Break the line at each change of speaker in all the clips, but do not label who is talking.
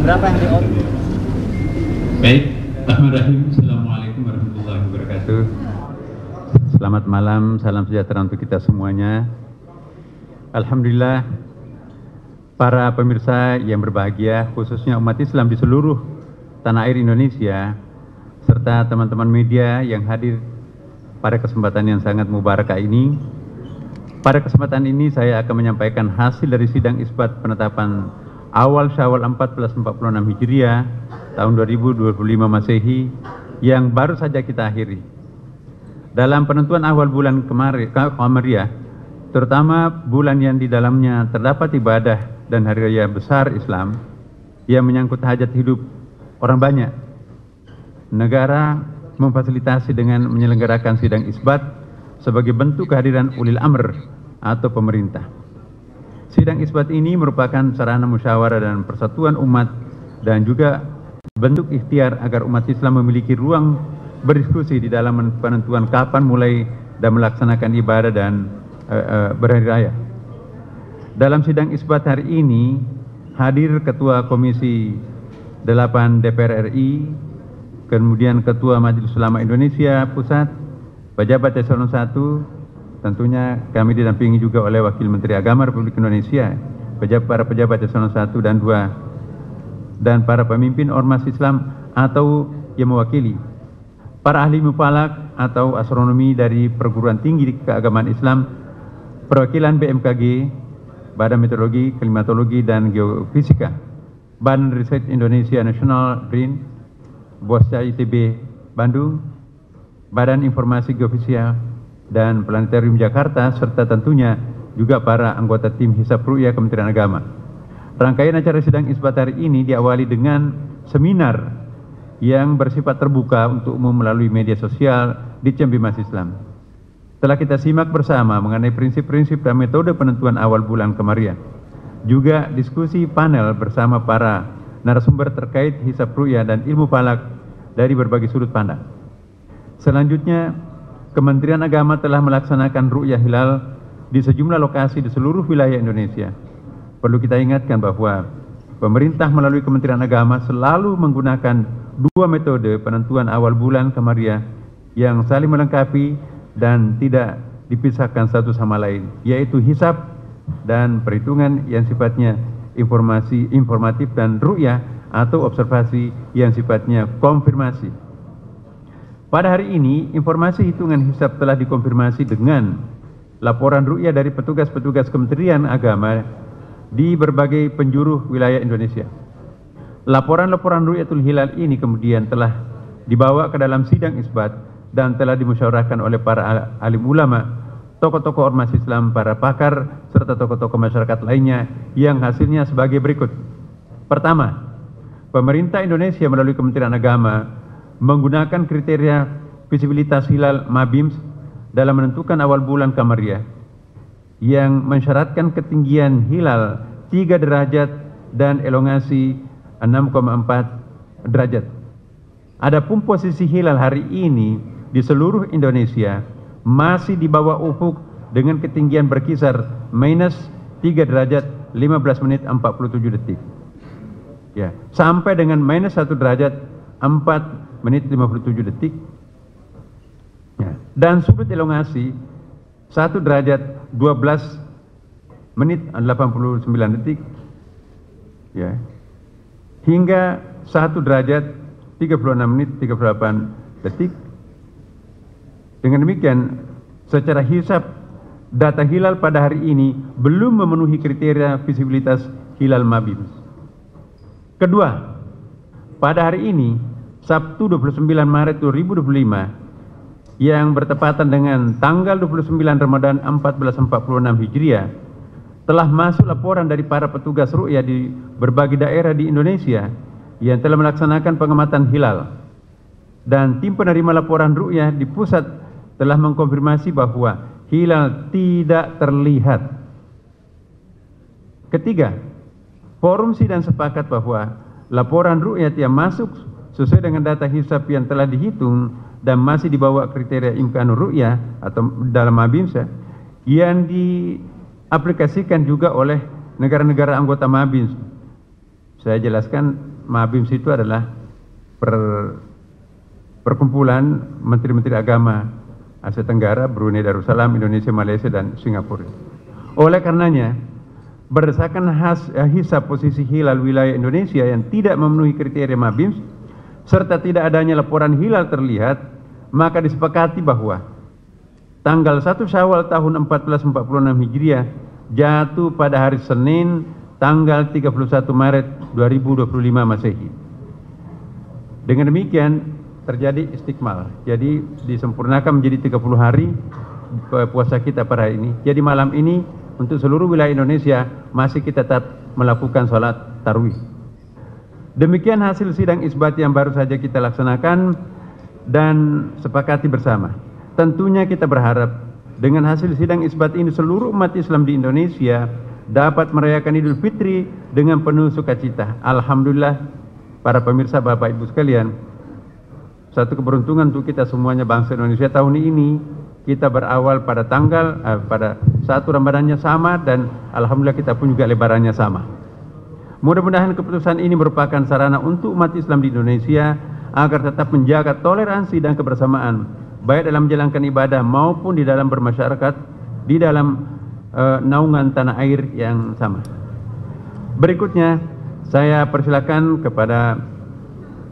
Berapa yang di-on?
Baik, Bismillahirrahmanirrahim. Assalamualaikum warahmatullahi wabarakatuh. Selamat malam, salam sejahtera untuk kita semuanya. Alhamdulillah, para pemirsa yang berbahagia, khususnya umat Islam di seluruh tanah air Indonesia, serta teman-teman media yang hadir pada kesempatan yang sangat mubarakah ini. Pada kesempatan ini saya akan menyampaikan hasil dari sidang isbat penetapan awal Syawal 1446 Hijriah tahun 2025 Masehi yang baru saja kita akhiri. Dalam penentuan awal bulan Qamariyah, terutama bulan yang di dalamnya terdapat ibadah dan hari raya besar Islam yang menyangkut hajat hidup orang banyak, negara memfasilitasi dengan menyelenggarakan sidang isbat sebagai bentuk kehadiran ulil amr atau pemerintah. Sidang isbat ini merupakan sarana musyawarah dan persatuan umat dan juga bentuk ikhtiar agar umat Islam memiliki ruang berdiskusi di dalam penentuan kapan mulai dan melaksanakan ibadah dan berhari raya. Dalam sidang isbat hari ini hadir Ketua Komisi 8 DPR RI, kemudian Ketua Majelis Ulama Indonesia Pusat, pejabat eselon 1, tentunya kami didampingi juga oleh Wakil Menteri Agama Republik Indonesia, para pejabat eselon 1 dan 2, dan para pemimpin ormas Islam atau yang mewakili, para ahli mufalak atau astronomi dari perguruan tinggi keagamaan Islam, perwakilan BMKG, Badan Meteorologi, Klimatologi dan Geofisika, Badan Riset Indonesia Nasional BRIN, BOSCA ITB Bandung, Badan Informasi Geofisika dan Planetarium Jakarta, serta tentunya juga para anggota tim Hisab Ru'yah Kementerian Agama. Rangkaian acara sidang isbat hari ini diawali dengan seminar yang bersifat terbuka untuk umum melalui media sosial di Cembimas Islam. Telah kita simak bersama mengenai prinsip-prinsip dan metode penentuan awal bulan Qamariyah. Juga diskusi panel bersama para narasumber terkait Hisab Ru'yah dan ilmu falak dari berbagai sudut pandang. Selanjutnya, Kementerian Agama telah melaksanakan ru'yah hilal di sejumlah lokasi di seluruh wilayah Indonesia. Perlu kita ingatkan bahwa pemerintah melalui Kementerian Agama selalu menggunakan dua metode penentuan awal bulan Qamariyah yang saling melengkapi dan tidak dipisahkan satu sama lain, yaitu hisab dan perhitungan yang sifatnya informatif dan ru'yah atau observasi yang sifatnya konfirmasi. Pada hari ini, informasi hitungan hisab telah dikonfirmasi dengan laporan ru'yah dari petugas-petugas Kementerian Agama di berbagai penjuru wilayah Indonesia. Laporan-laporan ru'yatul hilal ini kemudian telah dibawa ke dalam sidang isbat dan telah dimusyawarahkan oleh para alim ulama, tokoh-tokoh ormas Islam, para pakar, serta tokoh-tokoh masyarakat lainnya yang hasilnya sebagai berikut. Pertama, pemerintah Indonesia melalui Kementerian Agama menggunakan kriteria visibilitas hilal MABIMS dalam menentukan awal bulan Qamariyah yang mensyaratkan ketinggian hilal 3 derajat dan elongasi 6,4 derajat. Adapun posisi hilal hari ini di seluruh Indonesia masih di bawah ufuk dengan ketinggian berkisar minus 3 derajat 15 menit 47 detik. Ya, sampai dengan minus 1 derajat 4 menit 57 detik. Ya. Dan sudut elongasi 1 derajat 12 menit 89 detik. Ya. Hingga 1 derajat 36 menit 38 detik. Dengan demikian, secara hisab data hilal pada hari ini belum memenuhi kriteria visibilitas hilal MABIMS. Kedua, pada hari ini Sabtu 29 Maret 2025 yang bertepatan dengan tanggal 29 Ramadan 1446 Hijriah telah masuk laporan dari para petugas ru'yah di berbagai daerah di Indonesia yang telah melaksanakan pengamatan hilal. dan tim penerima laporan ru'yah di pusat telah mengkonfirmasi bahwa hilal tidak terlihat. Ketiga, forum sidang sepakat bahwa laporan ru'yat yang masuk sesuai dengan data hisab yang telah dihitung dan masih dibawa kriteria imkanur ru'yah atau dalam MABIMS yang diaplikasikan juga oleh negara-negara anggota MABIMS. Saya jelaskan, MABIMS itu adalah perkumpulan menteri-menteri agama Asia Tenggara, Brunei Darussalam, Indonesia, Malaysia, dan Singapura. Oleh karenanya, berdasarkan hisab posisi hilal wilayah Indonesia yang tidak memenuhi kriteria MABIMS serta tidak adanya laporan hilal terlihat, maka disepakati bahwa tanggal 1 Syawal tahun 1446 Hijriah jatuh pada hari Senin tanggal 31 Maret 2025 Masehi. Dengan demikian terjadi istikmal. Jadi disempurnakan menjadi 30 hari puasa kita pada hari ini. Jadi malam ini untuk seluruh wilayah Indonesia masih kita tetap melakukan sholat tarawih. Demikian hasil sidang isbat yang baru saja kita laksanakan dan sepakati bersama. Tentunya kita berharap dengan hasil sidang isbat ini seluruh umat Islam di Indonesia dapat merayakan Idul Fitri dengan penuh sukacita. Alhamdulillah, para pemirsa, Bapak Ibu sekalian, satu keberuntungan untuk kita semuanya bangsa Indonesia tahun ini. Kita berawal pada pada 1 Ramadannya sama, dan alhamdulillah kita pun juga lebarannya sama. Mudah-mudahan keputusan ini merupakan sarana untuk umat Islam di Indonesia agar tetap menjaga toleransi dan kebersamaan, baik dalam menjalankan ibadah maupun di dalam bermasyarakat, di dalam naungan tanah air yang sama. Berikutnya, saya persilakan kepada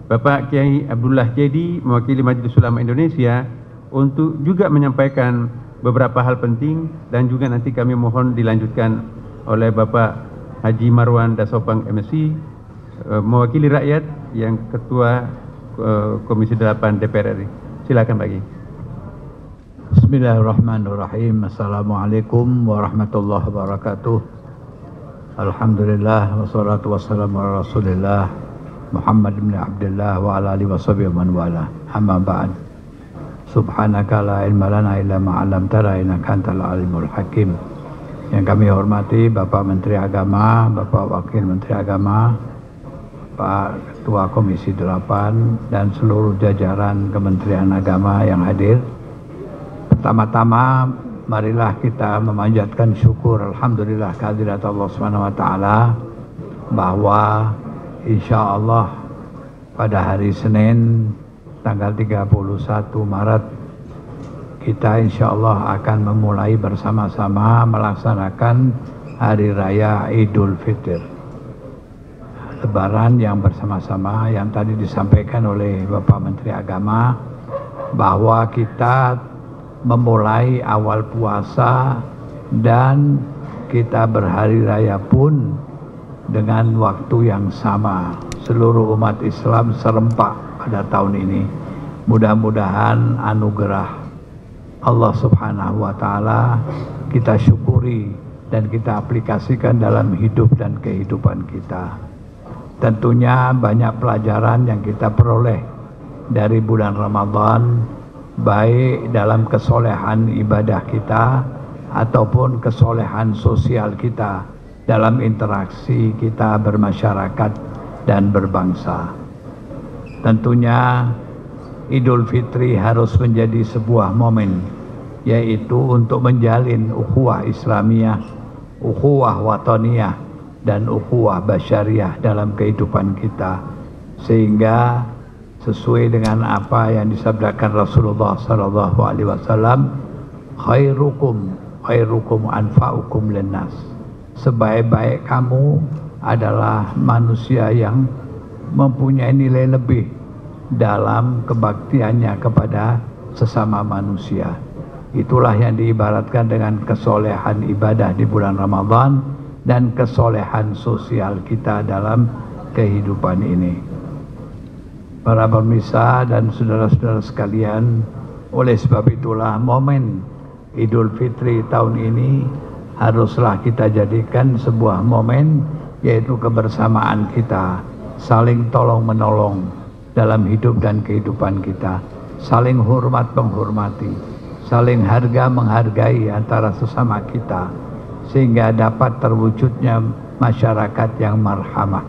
Bapak Kiai Abdullah Jadi, mewakili Majelis Ulama Indonesia, untuk juga menyampaikan beberapa hal penting, dan juga nanti kami mohon dilanjutkan oleh Bapak Haji Marwan Dasopang MSc, mewakili rakyat yang Ketua Komisi 8 DPR RI. Silakan Pak Kiai.
Bismillahirrahmanirrahim. Assalamualaikum warahmatullahi wabarakatuh. Alhamdulillah wassalatu wassalamu ala Rasulillah Muhammad bin Abdullah wa ala alihi washabihi wa man wala. Amma ba'd. Subhanaka la ilma lana illa ma 'allamtana innaka antal alimul hakim. Yang kami hormati Bapak Menteri Agama, Bapak Wakil Menteri Agama, Pak Ketua Komisi 8 dan seluruh jajaran Kementerian Agama yang hadir. Pertama-tama marilah kita memanjatkan syukur alhamdulillah kehadirat Allah Subhanahu wa taala bahwa insyaallah pada hari Senin tanggal 31 Maret kita insyaallah akan memulai bersama-sama melaksanakan Hari Raya Idul Fitri, Lebaran yang bersama-sama yang tadi disampaikan oleh Bapak Menteri Agama bahwa kita memulai awal puasa dan kita berhari raya pun dengan waktu yang sama. Seluruh umat Islam serempak pada tahun ini. Mudah-mudahan anugerah Allah Subhanahu wa taala kita syukuri dan kita aplikasikan dalam hidup dan kehidupan kita. Tentunya banyak pelajaran yang kita peroleh dari bulan Ramadan, baik dalam kesolehan ibadah kita ataupun kesolehan sosial kita dalam interaksi kita bermasyarakat dan berbangsa. Tentunya Idul Fitri harus menjadi sebuah momen, yaitu untuk menjalin ukhuwah Islamiyah, ukhuwah wataniyah, dan ukhuwah basyariah dalam kehidupan kita, sehingga sesuai dengan apa yang disabdakan Rasulullah SAW, khairukum anfa'ukum linnas. Sebaik-baik kamu adalah manusia yang mempunyai nilai lebih dalam kebaktiannya kepada sesama manusia. Itulah yang diibaratkan dengan kesolehan ibadah di bulan Ramadan dan kesolehan sosial kita dalam kehidupan ini. Para pemirsa dan saudara-saudara sekalian, oleh sebab itulah momen Idul Fitri tahun ini haruslah kita jadikan sebuah momen, yaitu kebersamaan kita, saling tolong menolong, dalam hidup dan kehidupan kita. Saling hormat menghormati, saling harga menghargai antara sesama kita, sehingga dapat terwujudnya masyarakat yang marhamah,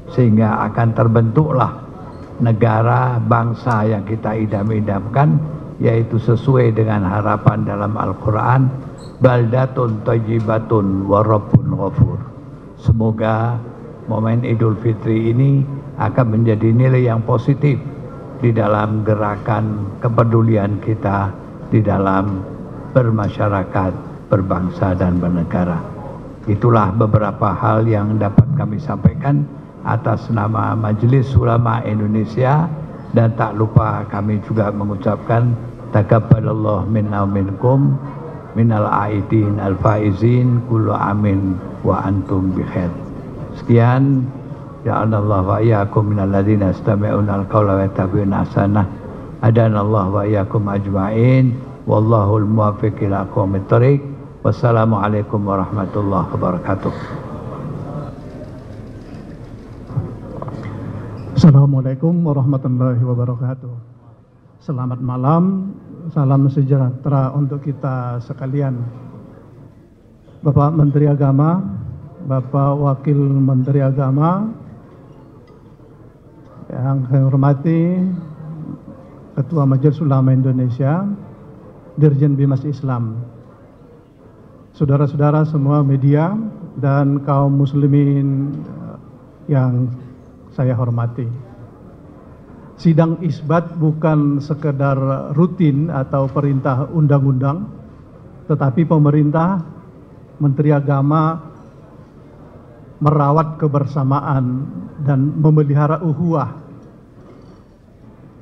sehingga akan terbentuklah negara bangsa yang kita idam-idamkan, yaitu sesuai dengan harapan dalam Al-Quran, baldatun thayyibatun wa rabbun ghafur. Semoga momen Idul Fitri ini akan menjadi nilai yang positif di dalam gerakan kepedulian kita di dalam bermasyarakat, berbangsa dan bernegara. Itulah beberapa hal yang dapat kami sampaikan atas nama Majelis Ulama Indonesia, dan tak lupa kami juga mengucapkan taqabbalallahu minna wa minkum minal aidin al faizin kullu amin wa antum bikhair. Sekian, ja'alallah wa iyyakum minal ladzina yastami'una al-qawla wa yattabi'una ahsanah. Hadanallah wa iyyakum ajma'in. Wallahul muwaffiq ila aqwamit thoriq. Wassalamualaikum warahmatullahi wabarakatuh.
Assalamualaikum warahmatullahi wabarakatuh. Selamat malam, salam sejahtera untuk kita sekalian. Bapak Menteri Agama, Bapak Wakil Menteri Agama, yang saya hormati Ketua Majelis Ulama Indonesia, Dirjen Bimas Islam, saudara-saudara semua media dan kaum muslimin yang saya hormati. Sidang isbat bukan sekedar rutin atau perintah undang-undang, tetapi pemerintah, Menteri Agama merawat kebersamaan dan memelihara ukhuwah.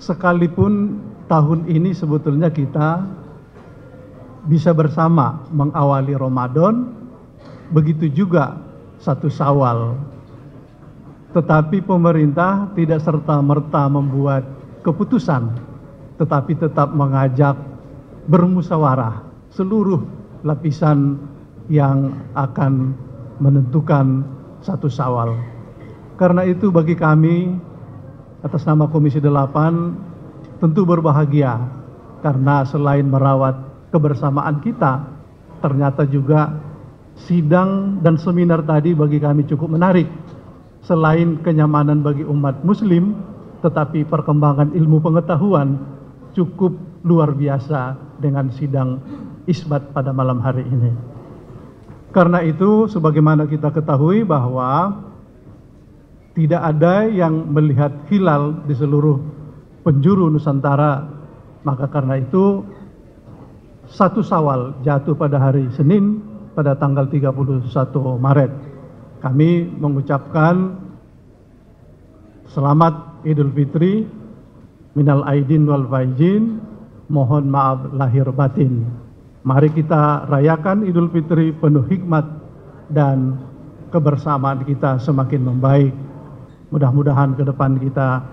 Sekalipun tahun ini sebetulnya kita bisa bersama mengawali Ramadan, begitu juga 1 Syawal. Tetapi pemerintah tidak serta-merta membuat keputusan, tetapi tetap mengajak bermusyawarah seluruh lapisan yang akan menentukan 1 Syawal. Karena itu bagi kami atas nama Komisi 8 tentu berbahagia, karena selain merawat kebersamaan kita, ternyata juga sidang dan seminar tadi bagi kami cukup menarik. Selain kenyamanan bagi umat muslim, tetapi perkembangan ilmu pengetahuan cukup luar biasa dengan sidang isbat pada malam hari ini. Karena itu, sebagaimana kita ketahui bahwa tidak ada yang melihat hilal di seluruh penjuru Nusantara, maka karena itu 1 Syawal jatuh pada hari Senin pada tanggal 31 Maret. Kami mengucapkan selamat Idul Fitri, minal aidin wal faizin, mohon maaf lahir batin. Mari kita rayakan Idul Fitri penuh hikmat dan kebersamaan kita semakin membaik. Mudah-mudahan ke depan kita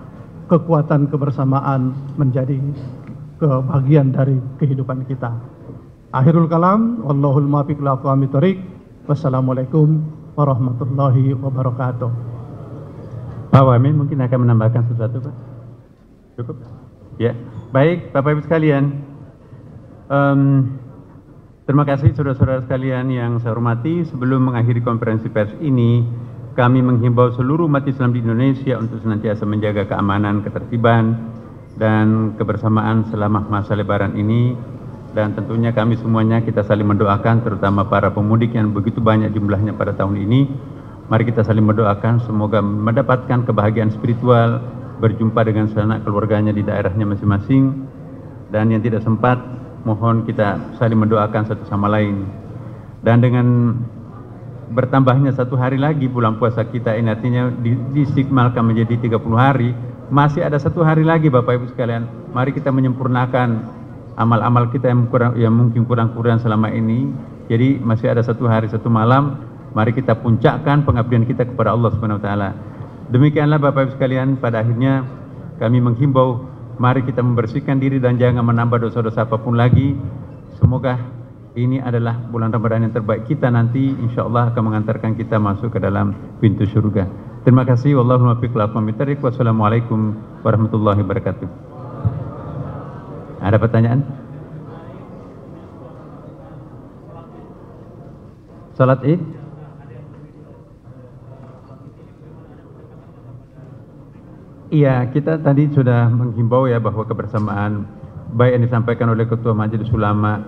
kekuatan kebersamaan menjadi kebahagiaan dari kehidupan kita. Akhirul kalam, wallahul muwaffiq ila aqwamit thoriq. Wassalamualaikum warahmatullahi wabarakatuh.
Pak Wamen mungkin akan menambahkan sesuatu, Pak? Cukup? Ya, baik Bapak Ibu sekalian. Terima kasih saudara-saudara sekalian yang saya hormati. Sebelum mengakhiri konferensi pers ini, kami menghimbau seluruh umat Islam di Indonesia untuk senantiasa menjaga keamanan, ketertiban, dan kebersamaan selama masa Lebaran ini. Dan tentunya kami semuanya kita saling mendoakan, terutama para pemudik yang begitu banyak jumlahnya pada tahun ini. Mari kita saling mendoakan semoga mendapatkan kebahagiaan spiritual, berjumpa dengan sanak keluarganya di daerahnya masing-masing. Dan yang tidak sempat, mohon kita saling mendoakan satu sama lain. Dan dengan bertambahnya 1 hari lagi bulan puasa kita ini, artinya distigmalkan menjadi 30 hari, masih ada 1 hari lagi Bapak Ibu sekalian. Mari kita menyempurnakan amal-amal kita yang mungkin kurang-kurang selama ini. Jadi masih ada 1 hari 1 malam, mari kita puncakkan pengabdian kita kepada Allah Subhanahu wa taala. Demikianlah Bapak Ibu sekalian, pada akhirnya kami menghimbau mari kita membersihkan diri dan jangan menambah dosa-dosa apapun lagi. Semoga ini adalah bulan Ramadan yang terbaik kita nanti, insya Allah akan mengantarkan kita masuk ke dalam pintu surga. Terima kasih. Wallahul muwaffiq ila aqwamit thoriq. Wassalamualaikum warahmatullahi wabarakatuh. Ada pertanyaan? Salat Id? Iya, kita tadi sudah menghimbau ya bahwa kebersamaan baik yang disampaikan oleh Ketua Majelis Ulama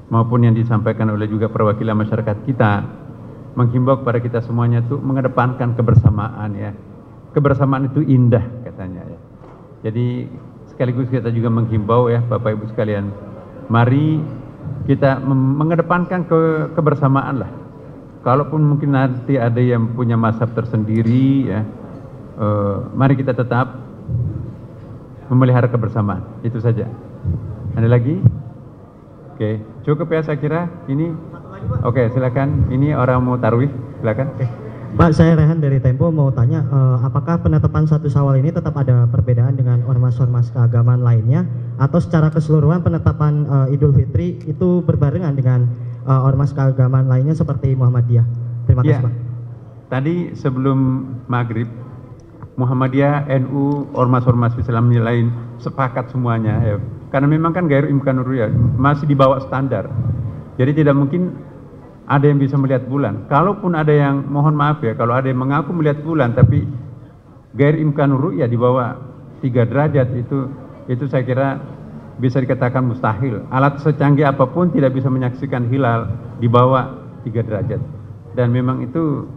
maupun yang disampaikan oleh juga perwakilan masyarakat kita, menghimbau kepada kita semuanya itu mengedepankan kebersamaan ya. Kebersamaan itu indah katanya ya. Jadi sekaligus kita juga menghimbau ya Bapak Ibu sekalian, mari kita mengedepankan kebersamaan lah. Kalaupun mungkin nanti ada yang punya mazhab tersendiri ya, mari kita tetap memelihara kebersamaan. Itu saja. Ada lagi? Oke, cukup ya saya kira. Ini oke, silakan. Ini orang mau tarwih, silakan.
Pak, saya Rehan dari Tempo mau tanya, apakah penetapan 1 Syawal ini tetap ada perbedaan dengan ormas-ormas keagamaan lainnya, atau secara keseluruhan penetapan Idul Fitri itu berbarengan dengan ormas keagamaan lainnya seperti Muhammadiyah? Terima kasih, Pak.
Tadi sebelum maghrib, Muhammadiyah, NU, ormas-ormas Islam yang lain sepakat semuanya ya. Karena memang kan Gairu Imkanur Ru'yah masih di bawah standar. Jadi tidak mungkin ada yang bisa melihat bulan. Kalaupun ada yang, mohon maaf ya, kalau ada yang mengaku melihat bulan tapi Gairu Imkanur Ru'yah di bawah 3 derajat, itu saya kira bisa dikatakan mustahil. Alat secanggih apapun tidak bisa menyaksikan hilal di bawah 3 derajat. Dan memang itu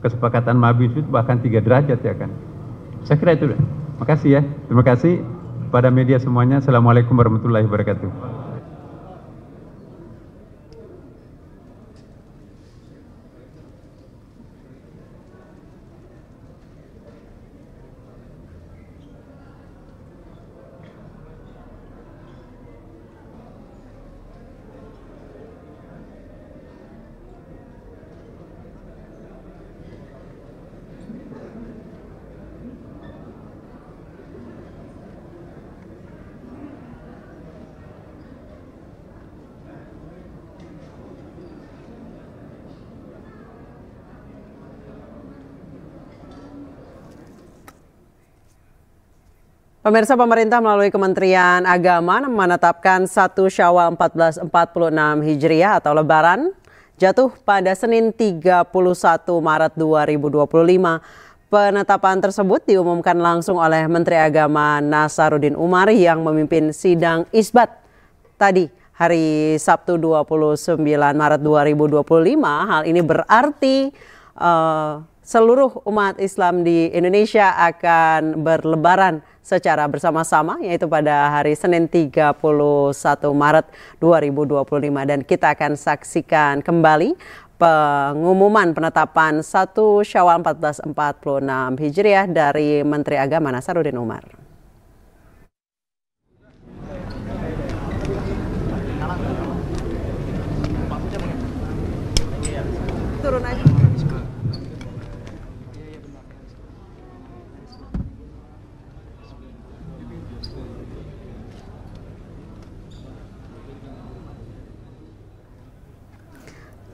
kesepakatan Mabis itu bahkan 3 derajat ya kan. Saya kira itu. Makasih ya. Terima kasih pada media semuanya. Assalamualaikum warahmatullahi wabarakatuh.
Pemirsa, pemerintah melalui Kementerian Agama menetapkan 1 Syawal 1446 Hijriah atau Lebaran jatuh pada Senin 31 Maret 2025. Penetapan tersebut diumumkan langsung oleh Menteri Agama Nasaruddin Umar yang memimpin sidang isbat tadi hari Sabtu 29 Maret 2025. Hal ini berarti seluruh umat Islam di Indonesia akan berlebaran secara bersama-sama, yaitu pada hari Senin 31 Maret 2025. Dan kita akan saksikan kembali pengumuman penetapan 1 Syawal 1446 Hijriah dari Menteri Agama Nasaruddin Umar. Turun aja.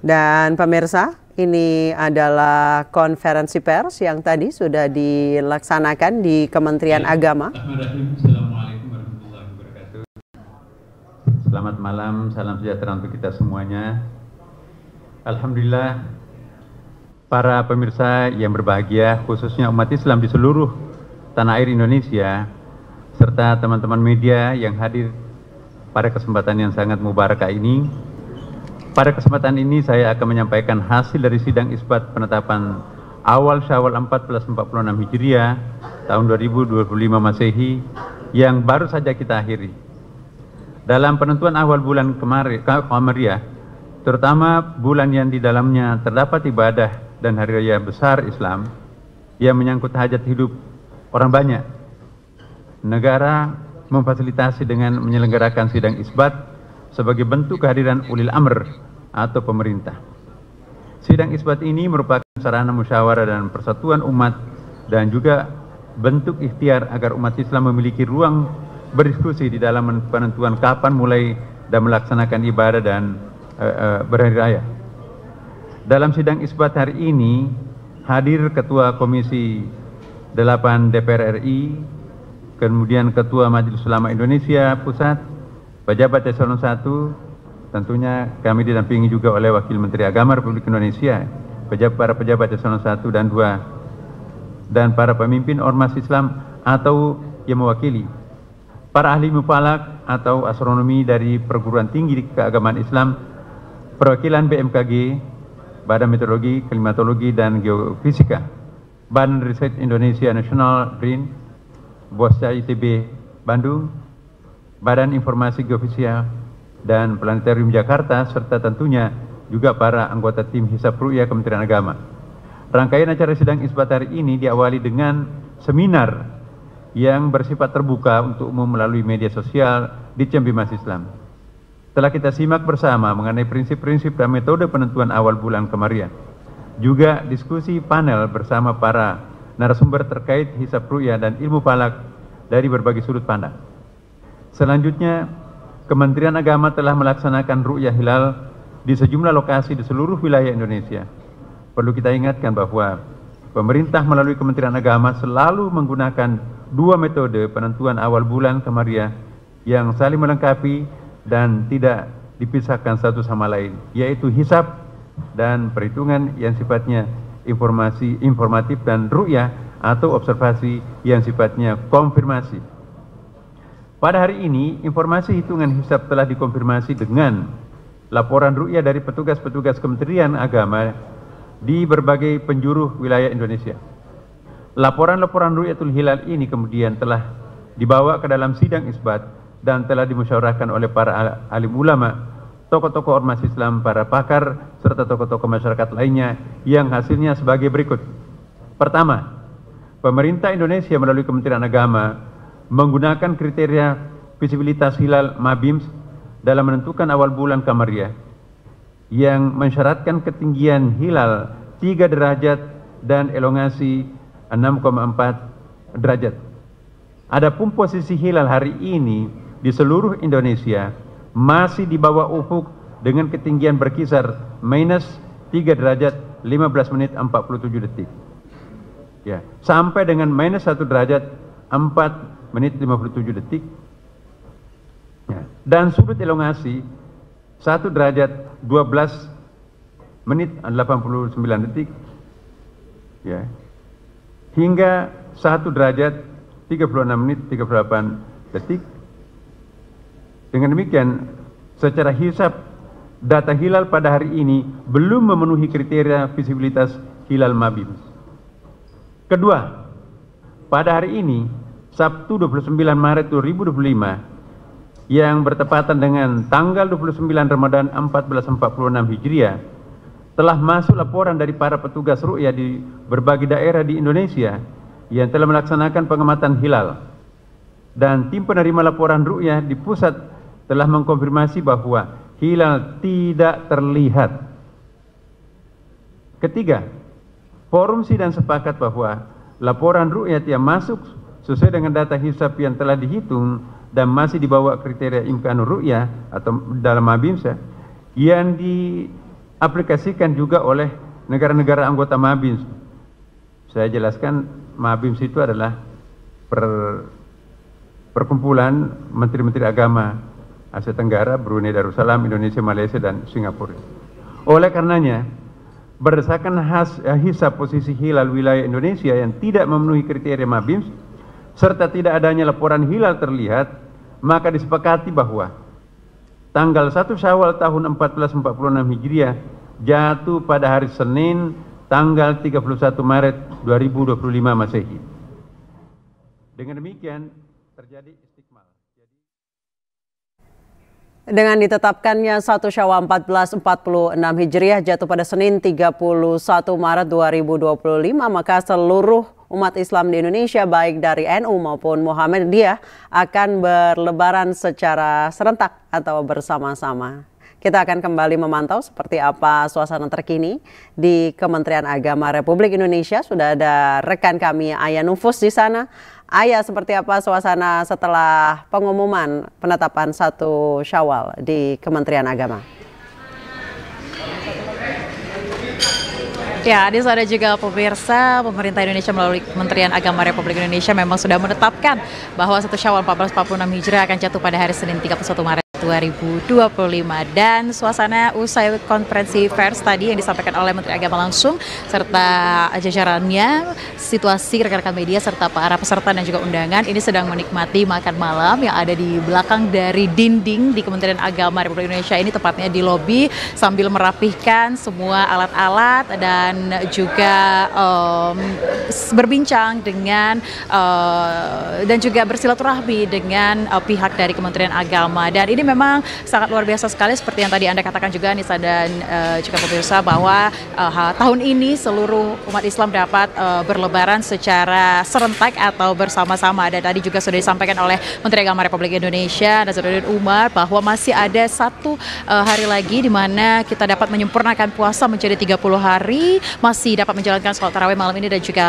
Dan pemirsa, ini adalah konferensi pers yang tadi sudah dilaksanakan di Kementerian Agama.
Assalamualaikum warahmatullahi wabarakatuh. Selamat malam, salam sejahtera untuk kita semuanya. Alhamdulillah, para pemirsa yang berbahagia, khususnya umat Islam di seluruh tanah air Indonesia, serta teman-teman media yang hadir pada kesempatan yang sangat mubarakah ini. Pada kesempatan ini saya akan menyampaikan hasil dari sidang isbat penetapan awal Syawal 1446 Hijriah tahun 2025 Masehi yang baru saja kita akhiri. Dalam penentuan awal bulan Qamariyah, terutama bulan yang di dalamnya terdapat ibadah dan hari raya besar Islam yang menyangkut hajat hidup orang banyak, negara memfasilitasi dengan menyelenggarakan sidang isbat sebagai bentuk kehadiran ulil amr atau pemerintah. Sidang isbat ini merupakan sarana musyawarah dan persatuan umat dan juga bentuk ikhtiar agar umat Islam memiliki ruang berdiskusi di dalam penentuan kapan mulai dan melaksanakan ibadah dan berhari raya. Dalam sidang isbat hari ini, hadir Ketua Komisi 8 DPR RI, kemudian Ketua Majelis Ulama Indonesia Pusat, pejabat eselon 1, tentunya kami didampingi juga oleh Wakil Menteri Agama Republik Indonesia, para pejabat eselon 1 dan 2, dan para pemimpin ormas Islam atau yang mewakili, para ahli mufalak atau astronomi dari perguruan tinggi keagamaan Islam, perwakilan BMKG, Badan Meteorologi, Klimatologi, dan Geofisika, Badan Riset Indonesia Nasional BRIN, BOSCA ITB Bandung, Badan Informasi Geofisika, dan Planetarium Jakarta, serta tentunya juga para anggota tim Hisab Ru'yah Kementerian Agama. Rangkaian acara sidang isbat hari ini diawali dengan seminar yang bersifat terbuka untuk umum melalui media sosial di Cembimas Islam. Telah kita simak bersama mengenai prinsip-prinsip dan metode penentuan awal bulan Qamariah. Juga diskusi panel bersama para narasumber terkait hisab ru'yah dan ilmu falak dari berbagai sudut pandang. Selanjutnya, Kementerian Agama telah melaksanakan ru'yah hilal di sejumlah lokasi di seluruh wilayah Indonesia. Perlu kita ingatkan bahwa pemerintah melalui Kementerian Agama selalu menggunakan dua metode penentuan awal bulan Qamariah yang saling melengkapi dan tidak dipisahkan satu sama lain, yaitu hisab dan perhitungan yang sifatnya informatif dan ru'yah atau observasi yang sifatnya konfirmasi. Pada hari ini, informasi hitungan hisab telah dikonfirmasi dengan laporan ru'yah dari petugas-petugas Kementerian Agama di berbagai penjuru wilayah Indonesia. Laporan-laporan ru'yatul hilal ini kemudian telah dibawa ke dalam sidang isbat dan telah dimusyawarahkan oleh para alim ulama, tokoh-tokoh ormas Islam, para pakar, serta tokoh-tokoh masyarakat lainnya yang hasilnya sebagai berikut. Pertama, pemerintah Indonesia melalui Kementerian Agama menggunakan kriteria visibilitas hilal MABIMS dalam menentukan awal bulan Qamariah yang mensyaratkan ketinggian hilal 3 derajat dan elongasi 6,4 derajat. Adapun posisi hilal hari ini di seluruh Indonesia masih di bawah ufuk dengan ketinggian berkisar minus 3 derajat 15 menit 47 detik. Ya, sampai dengan minus 1 derajat 4 menit 57 detik. Ya, dan sudut elongasi 1 derajat 12 menit 89 detik. Ya. Hingga 1 derajat 36 menit 38 detik. Dengan demikian, secara hisab, data hilal pada hari ini belum memenuhi kriteria visibilitas hilal MABIMS. Kedua, pada hari ini, Sabtu 29 Maret 2025, yang bertepatan dengan tanggal 29 Ramadan 1446 Hijriah, telah masuk laporan dari para petugas ru'yah di berbagai daerah di Indonesia yang telah melaksanakan pengamatan hilal. Dan tim penerima laporan ru'yah di pusat telah mengkonfirmasi bahwa hilal tidak terlihat. Ketiga, forum sidang sepakat bahwa laporan ru'yah yang masuk sesuai dengan data hisab yang telah dihitung dan masih dibawa kriteria imkanur ru'yah atau dalam MABIMS yang diaplikasikan juga oleh negara-negara anggota MABIMS. Saya jelaskan, MABIMS itu adalah perkumpulan menteri-menteri agama Asia Tenggara, Brunei Darussalam, Indonesia, Malaysia, dan Singapura. Oleh karenanya, berdasarkan hisab posisi hilal wilayah Indonesia yang tidak memenuhi kriteria MABIMS, serta tidak adanya laporan hilal terlihat, maka disepakati bahwa tanggal 1 Syawal tahun 1446 Hijriah jatuh pada hari Senin tanggal 31 Maret 2025 Masehi. Dengan demikian terjadi istikmal.
Dengan ditetapkannya 1 Syawal 1446 Hijriah jatuh pada Senin 31 Maret 2025, maka seluruh umat Islam di Indonesia baik dari NU maupun Muhammadiyah akan berlebaran secara serentak atau bersama-sama. Kita akan kembali memantau seperti apa suasana terkini di Kementerian Agama Republik Indonesia. Sudah ada rekan kami Aya Nufus di sana. Aya, seperti apa suasana setelah pengumuman penetapan 1 Syawal di Kementerian Agama?
Ya, Adis ada juga pemirsa, pemerintah Indonesia melalui Kementerian Agama Republik Indonesia memang sudah menetapkan bahwa 1 Syawal 1446 Hijriah akan jatuh pada hari Senin 31 Maret 2025. Dan suasana usai konferensi pers tadi yang disampaikan oleh Menteri Agama langsung serta jajarannya, situasi rekan-rekan media serta para peserta dan juga undangan ini sedang menikmati makan malam yang ada di belakang dari dinding di Kementerian Agama Republik Indonesia ini, tepatnya di lobi, sambil merapihkan semua alat-alat dan juga berbincang dengan dan juga bersilaturahmi dengan pihak dari Kementerian Agama. Dan ini memang sangat luar biasa sekali seperti yang tadi Anda katakan juga Nisa dan juga pemirsa, bahwa tahun ini seluruh umat Islam dapat berlebaran secara serentak atau bersama-sama. Dan tadi juga sudah disampaikan oleh Menteri Agama Republik Indonesia Nazaruddin Umar bahwa masih ada 1 hari lagi di mana kita dapat menyempurnakan puasa menjadi 30 hari, masih dapat menjalankan sholat tarawih malam ini dan juga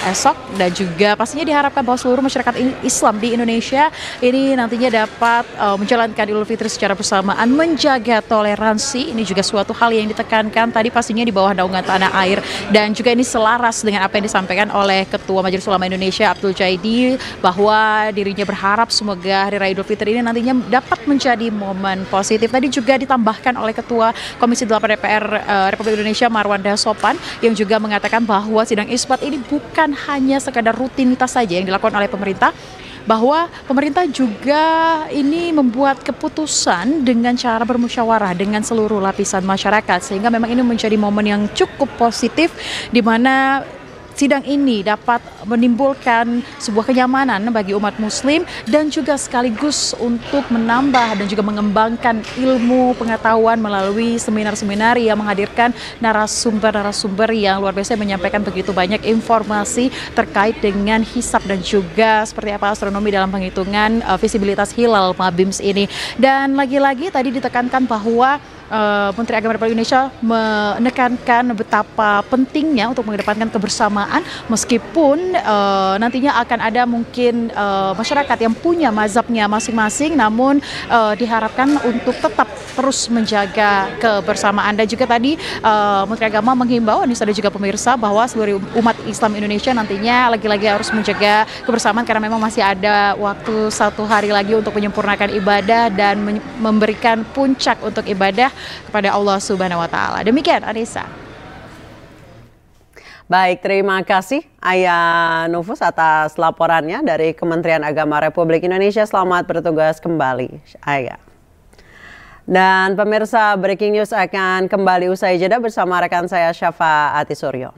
esok, dan juga pastinya diharapkan bahwa seluruh masyarakat Islam di Indonesia ini nantinya dapat menjalankan Idul Fitri secara bersamaan, menjaga toleransi. Ini juga suatu hal yang ditekankan tadi pastinya di bawah naungan tanah air, dan juga ini selaras dengan apa yang disampaikan oleh Ketua Majelis Ulama Indonesia Abdul Jaidi bahwa dirinya berharap semoga Hari Raya Idul Fitri ini nantinya dapat menjadi momen positif. Tadi juga ditambahkan oleh Ketua Komisi 8 DPR Republik Indonesia Marwan Dasopan yang juga mengatakan bahwa sidang isbat ini bukan hanya sekadar rutinitas saja yang dilakukan oleh pemerintah, bahwa pemerintah juga ini membuat keputusan dengan cara bermusyawarah dengan seluruh lapisan masyarakat, sehingga memang ini menjadi momen yang cukup positif di mana sidang ini dapat menimbulkan sebuah kenyamanan bagi umat muslim dan juga sekaligus untuk menambah dan juga mengembangkan ilmu pengetahuan melalui seminar-seminar yang menghadirkan narasumber-narasumber yang luar biasa menyampaikan begitu banyak informasi terkait dengan hisab dan juga seperti apa astronomi dalam penghitungan visibilitas hilal Mabims ini. Dan lagi-lagi tadi ditekankan bahwa Menteri Agama Republik Indonesia menekankan betapa pentingnya untuk mengedepankan kebersamaan meskipun nantinya akan ada mungkin masyarakat yang punya mazhabnya masing-masing, namun diharapkan untuk tetap terus menjaga kebersamaan. Dan juga tadi Menteri Agama menghimbau Anissa dan juga pemirsa bahwa seluruh umat Islam Indonesia nantinya lagi-lagi harus menjaga kebersamaan karena memang masih ada waktu 1 hari lagi untuk menyempurnakan ibadah dan memberikan puncak untuk ibadah kepada Allah Subhanahu wa taala. Demikian Anissa.
Baik, terima kasih Ayah Nufus atas laporannya dari Kementerian Agama Republik Indonesia. Selamat bertugas kembali, Ayah. Dan pemirsa, Breaking News akan kembali usai jeda bersama rekan saya Syafa Atisuryo.